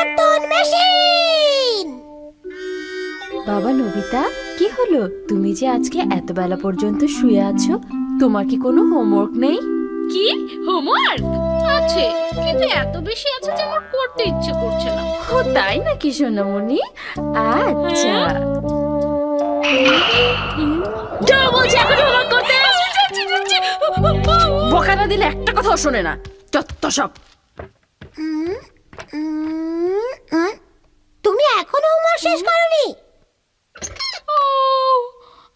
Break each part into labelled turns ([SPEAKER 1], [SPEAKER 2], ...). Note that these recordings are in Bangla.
[SPEAKER 1] পরিবর্তন মেশিন।
[SPEAKER 2] বাবা নবিতা, কি হলো? তুমি যে আজকে এত বেলা পর্যন্ত শুয়ে আছো, তোমার কি কোনো হোমওয়ার্ক নেই?
[SPEAKER 3] কি হোমওয়ার্ক আছে, কিন্তু এত বেশি আছে যে আমার করতে ইচ্ছে করছে না।
[SPEAKER 2] ও তাই নাকি সোনামণি? আচ্ছা,
[SPEAKER 3] যাও বলছি এখন হোমওয়ার্ক করতে।
[SPEAKER 2] বকা না দিলে একটা কথাও শোনে না, যত সব।
[SPEAKER 1] তুমি এখনো হোমওয়ার্ক শেষ করোনি?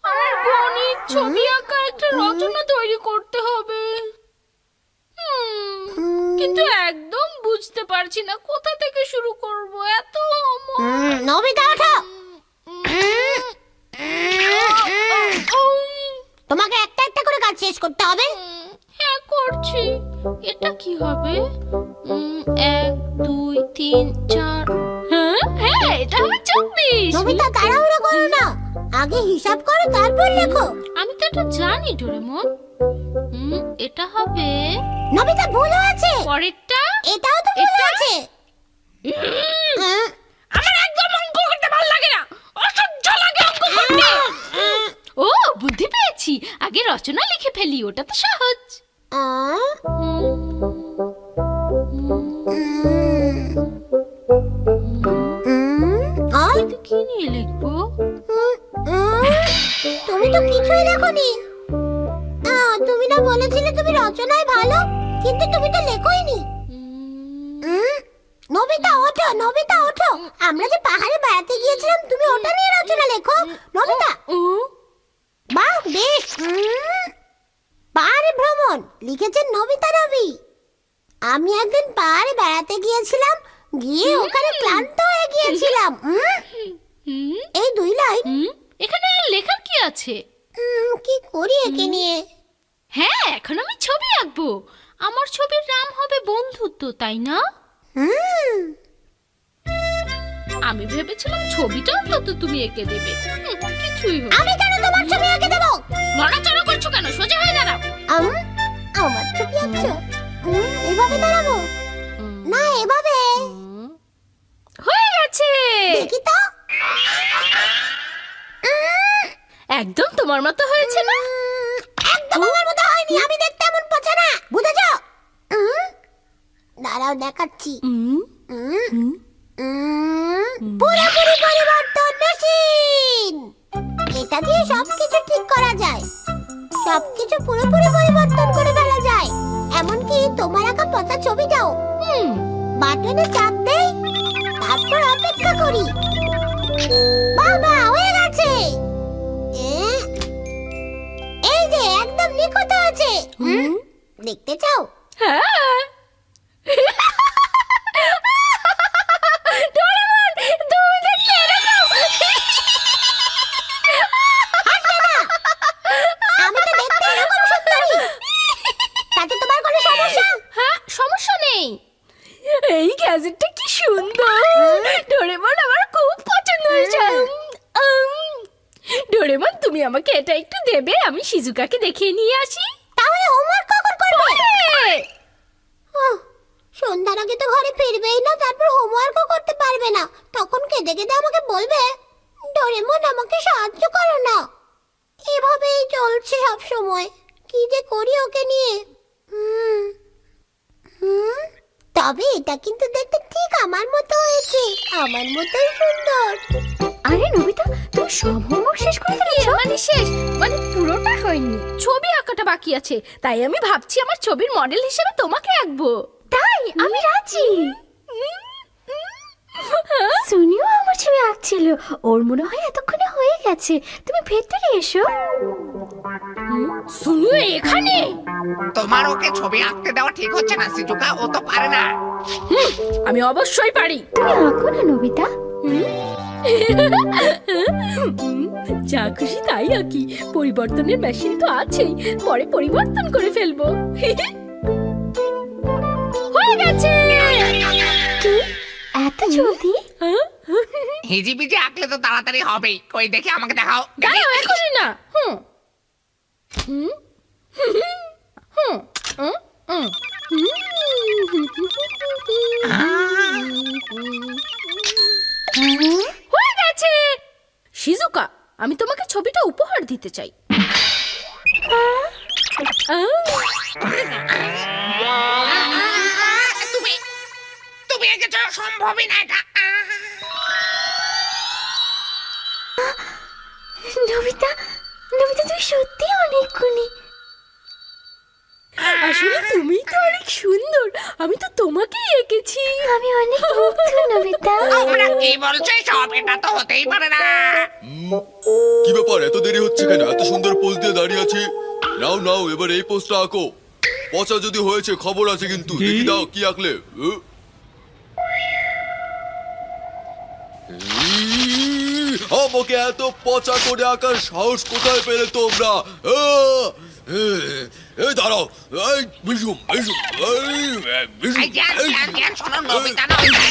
[SPEAKER 3] আমার গণিত, ছবি আঁকা একটা রচনা তৈরি করতে হবে, কিন্তু একদম বুঝতে পারছি না কোথা থেকে শুরু করব। এত
[SPEAKER 1] নবিতা ওঠো, তোমাকে একটা একটা করে কাজ শেষ করতে হবে।
[SPEAKER 3] হ্যাঁ করছি। এটা কি হবে? 1 2 3 4। হ্যাঁ হ্যাঁ, এটা হবে 24।
[SPEAKER 1] নবিতা তাড়াহুড়ো করো না, আগে হিসাব করো তারপর লেখো।
[SPEAKER 3] আমি তো এটা জানি ডোরেমন। এটা হবে।
[SPEAKER 1] নবিতা ভুল হয়েছে,
[SPEAKER 3] পরেরটা
[SPEAKER 1] এটাও তো ভুল হয়েছে।
[SPEAKER 3] আমার একদম অঙ্ক করতে ভালো লাগে না, অসহ্য লাগে অঙ্ক করতে। ও বুদ্ধি পেয়েছি, আগে রচনা লিখে ফেলি, ওটা তো সহজ। কি নিয়ে লিখবো?
[SPEAKER 1] তুমি তো কিছুই লেখোনি। তুমি না বলেছিলে তুমি রচনায় ভালো, কিন্তু তুমি তো লেখোইনি। নবিতা ওঠো, নবিতা ওঠো, আমরা যে পাহাড়ে বেড়াতে গিয়েছিলাম, তুমি ওটা নিয়ে রচনা লেখো। নবিতা, বাহ বেশ। পাহাড়ে ভ্রমণ লিখেছেন নবিতা রবি। আমি একদিন পাহাড়ে বেড়াতে গিয়েছিলাম, গিয়ে ওখানে ক্লান্ত হয়ে গিয়েছিলাম। এই 2 লাইন।
[SPEAKER 3] এখানে আর লেখার কি আছে?
[SPEAKER 1] কি করি একে নিয়ে?
[SPEAKER 3] হ্যাঁ, এখন আমি ছবি আঁকবো। আমার ছবির নাম হবে বন্ধুত্ব, তাই না? আমি ভেবেছিলাম ছবিটা অন্তত তুমি এঁকে দেবে। কিছুই হলো।
[SPEAKER 1] আমি কেন তোমার ছবি এঁকে দেবো?
[SPEAKER 3] নড়াচড়া করছো কেন? সোজা হয়ে দাঁড়াও।
[SPEAKER 1] আমার ছবি আঁকছো? এভাবে দাঁড়াবো না, এভাবে।
[SPEAKER 3] হয়ে গেছে।
[SPEAKER 1] দেখি তো।
[SPEAKER 3] একদম তোমার মতো হয়েছে না?
[SPEAKER 1] একদম আমার মতো হয়নি, আমি দেখতে এমন পচা না, বুঝেছো? দাঁড়াও দেখাচ্ছি। পুরোপুরি পরিবর্তন মেশিন। এটা দিয়ে সবকিছু ঠিক করা যায়, সবকিছু পুরোপুরি পরিবর্তন করে ফেলা যায়, এমনকি তোমার আঁকা পচা ছবিটাও। বাটনে চাপ দেই, তারপর অপেক্ষা করি। বাবা হয়ে গেছে। এই যে একদম নিখুঁত আছে। দেখতে চাও?
[SPEAKER 3] হ্যাঁ।
[SPEAKER 1] আমি তো দেখতে এরকম সুন্দরী। তাতে তোমার কোনো সমস্যা?
[SPEAKER 3] হ্যাঁ, সমস্যা নেই। এই গ্যাজেটটা কি সুন্দর, ডোরেমন আমার খুব পছন্দ হয়েছে। ডোরেমন, তুমি আমাকে এটা একটু দেবে? আমি শিজুকাকে দেখিয়ে নিয়ে আসি।
[SPEAKER 1] তাহলে হোমওয়ার্ক কখন করবে? সন্ধ্যার আগে তো ঘরে ফিরবেই না, তারপর হোমওয়ার্কও করতে পারবে না। তখন কেঁদে কেঁদে আমাকে বলবে, ডোরেমন আমাকে সাহায্য করো না। এভাবেই চলছে সব সময়, কি যে করি ওকে নিয়ে। তবে এটা কিন্তু দেখতে ঠিক আমার মতো হয়েছে, আমার মতোই সুন্দর।
[SPEAKER 2] আরে নবিতা, তুমি সব হোমওয়ার্ক শেষ করে ফেলেছো?
[SPEAKER 3] মানে শেষ মানে পুরোটা হয়নি, ছবি আঁকাটা বাকি আছে। তাই আমি ভাবছি আমার ছবির মডেল হিসেবে তোমাকে আঁকবো।
[SPEAKER 2] তাই আমি রাজি। সুনিও আমার ছবি আঁকছিল, ওর মনে হয় এতক্ষণে হয়ে গেছে। তুমি ভেতরে এসো।
[SPEAKER 3] সুনিও এখানে?
[SPEAKER 4] তোমার ওকে ছবি আঁকতে দেওয়া ঠিক হচ্ছে না শিজুকা, ও তো পারে না।
[SPEAKER 3] আমি অবশ্যই পারি।
[SPEAKER 2] তুমি আঁকো না নবিতা।
[SPEAKER 3] যা খুশি তাই আঁকি, পরিবর্তনের মেশিন তো আছেই, পরে পরিবর্তন করে ফেলবো। হয়ে গেছে।
[SPEAKER 2] কি এত জলদি?
[SPEAKER 4] হিজিবিজি আঁকলে তো তাড়াতাড়ি হবেই। কই দেখি, আমাকে দেখাও।
[SPEAKER 3] দাঁড়াও, এখনই না। হয়ে গেছে। শিজুকা, আমি তোমাকে ছবিটা উপহার দিতে চাই।
[SPEAKER 4] তুমি তুমি এঁকেছো, সম্ভবই না এটা।
[SPEAKER 1] নবিতা, নবিতা তুই সত্যি অনেক গুণী।
[SPEAKER 3] আসলে তুমি তো অনেক সুন্দর, আমি তো তোমাকেই এঁকেছি।
[SPEAKER 1] আমি অনেক মুগ্ধ নবিতা।
[SPEAKER 4] তোমরা কি বলছো সব? এটা তো হতেই পারে না।
[SPEAKER 5] কি ব্যাপার, এত দেরি হচ্ছে কেন? এত সুন্দর পোজ দিয়ে দাঁড়িয়ে আছি। নাও নাও, এবার এই পোজটা আঁকো। পচা যদি হয়েছে খবর আছে কিন্তু। দেখি দাও কি আঁকলে। আমাকে এত পচা করে আঁকার সাহস কোথায় পেলে তোমরা? এই দাঁড়াও, এই বিজুম বিজুম,
[SPEAKER 4] এই জ্ঞান জ্ঞান জ্ঞান, শোনো নবিতা নবিতা।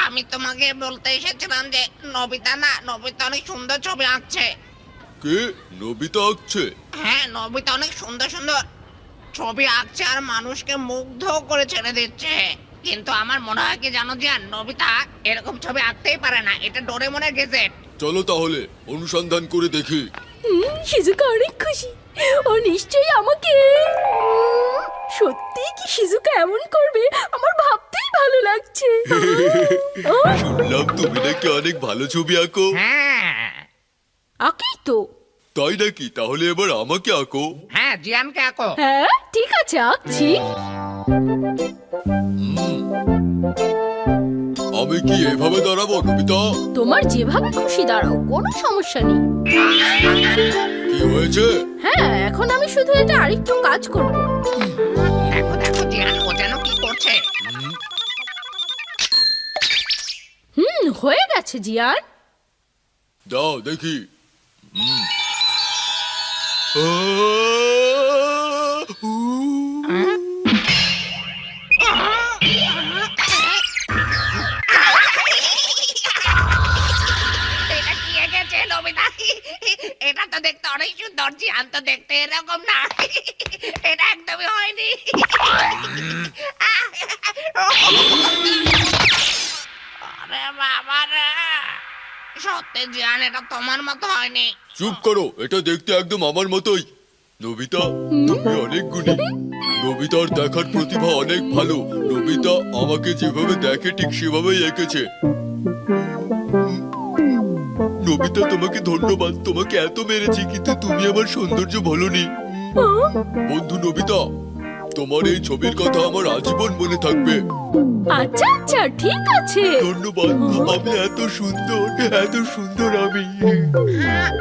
[SPEAKER 4] আমি তোমাকে বলতে এসেছিলাম যে নবিতা না, নবিতা অনেক সুন্দর ছবি আঁকছে।
[SPEAKER 5] কে নবিতা আঁকছে?
[SPEAKER 4] হ্যাঁ, নবিতা অনেক সুন্দর সুন্দর ছবি আঁকছে আর মানুষকে মুগ্ধ করে ছেড়ে দিচ্ছে। কিন্তু আমার মনে হয় কি জানো যে নবিতা এরকম ছবি আঁকতেই পারে না। এটা ডোরেমনের গেজেট।
[SPEAKER 5] চলো তাহলে অনুসন্ধান করে দেখি।
[SPEAKER 3] শিজুকা অনেক খুশি। ও নিশ্চয়ই আমাকে। সত্যি কি শিজুকা এমন করবে আমার ভাবতেই ভালো লাগছে।
[SPEAKER 5] শুনলাম তুমি নাকি অনেক ভালো ছবি আঁকো।
[SPEAKER 4] হ্যাঁ
[SPEAKER 3] আঁকি তো।
[SPEAKER 5] তাই নাকি? তাহলে এবার আমাকে আঁকো।
[SPEAKER 4] হ্যাঁ, জিয়ানকে আঁকো।
[SPEAKER 3] হ্যাঁ ঠিক আছে, আঁকছি।
[SPEAKER 5] আমি কি এভাবে দাঁড়াবো নবিতা?
[SPEAKER 3] তোমার যেভাবে খুশি দাঁড়াও, কোনো সমস্যা নেই।
[SPEAKER 5] কি হয়েছে?
[SPEAKER 3] হ্যাঁ, এখন আমি শুধু এটা আরেকটু কাজ করব।
[SPEAKER 4] দেখো দেখো জিয়ান, ও যেন কি করছে।
[SPEAKER 3] হয়ে গেছে জিয়ান।
[SPEAKER 5] দাও দেখি।
[SPEAKER 4] এটা কি এঁকেছে নবিতা? এটা তো দেখতে অনেক সুন্দর। জিয়ান তো দেখতে এরকম না। এটা একদমই হয়নি। আরে বাবা রে, সত্যি জিয়ান এটা তোমার মতো হয়নি।
[SPEAKER 5] চুপ করো, এটা দেখতে একদম আমার মতোই। নবিতা তুমি অনেক গুণী। নবিতার দেখার প্রতিভা অনেক ভালো। নবিতা আমাকে যেভাবে দেখে ঠিক সেভাবেই এঁকেছে। নবিতা তোমাকে ধন্যবাদ। তোমাকে এত মেরেছি কিন্তু তুমি আমার সৌন্দর্য বলনি। বন্ধু নবিতা, তোমার এই ছবির কথা আমার আজীবন মনে থাকবে।
[SPEAKER 3] আচ্ছা আচ্ছা ঠিক আছে।
[SPEAKER 5] ধন্যবাদ। আমি এত সুন্দর আমি।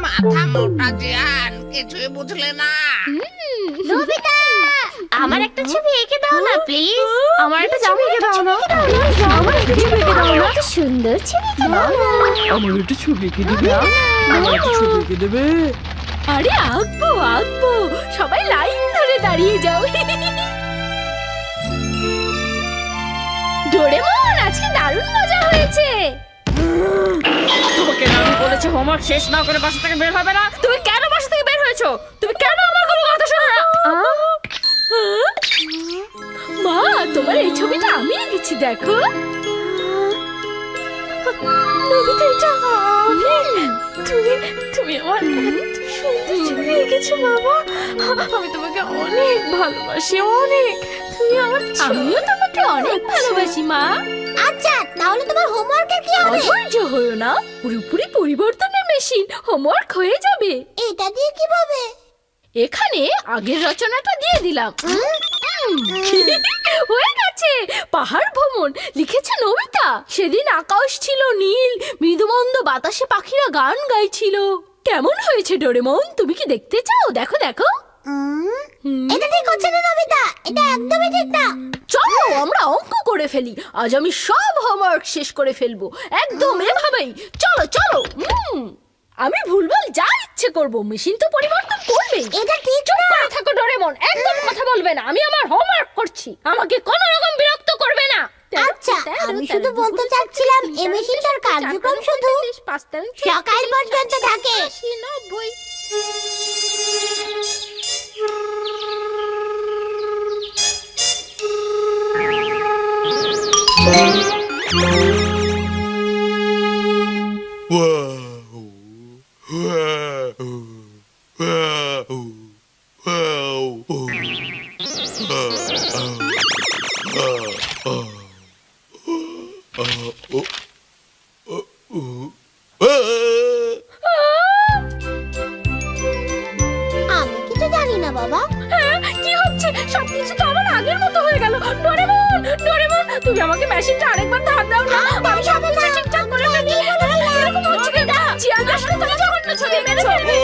[SPEAKER 4] মাথা মোটা জিয়ান, কিছুই বুঝলে না।
[SPEAKER 1] নবিতা, আমার একটা ছবি এঁকে দাও না প্লিজ।
[SPEAKER 2] আমার একটা ছবি এঁকে দাও না।
[SPEAKER 1] আমার একটা ছবি এঁকে দাও না। একটা সুন্দর ছবি এঁকে দাও না।
[SPEAKER 2] আমার একটা ছবি এঁকে দেবে। আমার একটা ছবি এঁকে দেবে।
[SPEAKER 3] আরে আঁকবো আঁকবো, সবাই লাইন ধরে দাঁড়িয়ে যাও। ডোরেমন, আজকে দারুণ মজা হয়েছে।
[SPEAKER 2] তোমাকে না আমি বলেছি হোমওয়ার্ক শেষ না করে বাসা থেকে বের হবে না? তুমি কেন বাসা থেকে বের হয়েছো? তুমি কেন আমার কোনো কথা শোনো না?
[SPEAKER 3] মা, তোমার এই ছবিটা আমি এঁকেছি, দেখো।
[SPEAKER 1] নবিতা, এটা
[SPEAKER 2] তুমি তুমি আমার এত সুন্দর ছবি এঁকেছো বাবা। আমি তোমাকে অনেক ভালোবাসি, অনেক। তুমি আমার
[SPEAKER 3] আমিও তোমাকে অনেক ভালোবাসি মা।
[SPEAKER 1] আচ্ছা, তাহলে তোমার হোমওয়ার্কের কি হবে?
[SPEAKER 3] অধৈর্য হয়েও না, পুরোপুরি পরিবর্তনের মেশিন। হোমওয়ার্ক হয়ে যাবে।
[SPEAKER 1] এটা দিয়ে কিভাবে?
[SPEAKER 3] এখানে আগের রচনাটা দিয়ে দিলাম। হয়ে গেছে। পাহাড় ভ্রমণ লিখেছে নবিতা। সেদিন আকাশ ছিল নীল, মৃদুমন্দ বাতাসে পাখিরা গান গাইছিল। কেমন হয়েছে ডোরেমন? তুমি কি দেখতে চাও? দেখো দেখো।
[SPEAKER 1] এটা ঠিক হচ্ছে না নবিতা, এটা একদমই ঠিক না।
[SPEAKER 3] চলো আমরা অঙ্ক করে ফেলি। আজ আমি সব হোমওয়ার্ক শেষ করে ফেলবো, একদম এভাবেই। চলো চলো। আমি ভুলভাল যা ইচ্ছে করব, মেশিন তো পরিবর্তন করবেই।
[SPEAKER 1] এটা ঠিক
[SPEAKER 3] চুপ
[SPEAKER 1] না।
[SPEAKER 3] করে থাকো ডোরেমন, একদম কথা বলবে না। আমি আমার হোমওয়ার্ক করছি, আমাকে কোনো রকম বিরক্ত করবে না।
[SPEAKER 1] আচ্ছা, আমি শুধু বলতে চাচ্ছিলাম এই মেশিনটার কার্যক্রম শুধু সকাল পর্যন্ত থাকে।
[SPEAKER 3] 90।
[SPEAKER 1] আমি কিছু জানি না বাবা।
[SPEAKER 3] হ্যাঁ, কি হচ্ছে? সবকিছু তো আমার আগের মতো হয়ে গেল। ডোরেমন, ডোরেমন, তুমি আমাকে মেশিনটা আরেকবার ধার দাও না। আমি সবকিছু ঠিকঠাক করে ফেলি। এরকম হচ্ছে কেন? চিয়ার আসলে তুমি জঘন্য ছবি মেরে ফেলবে।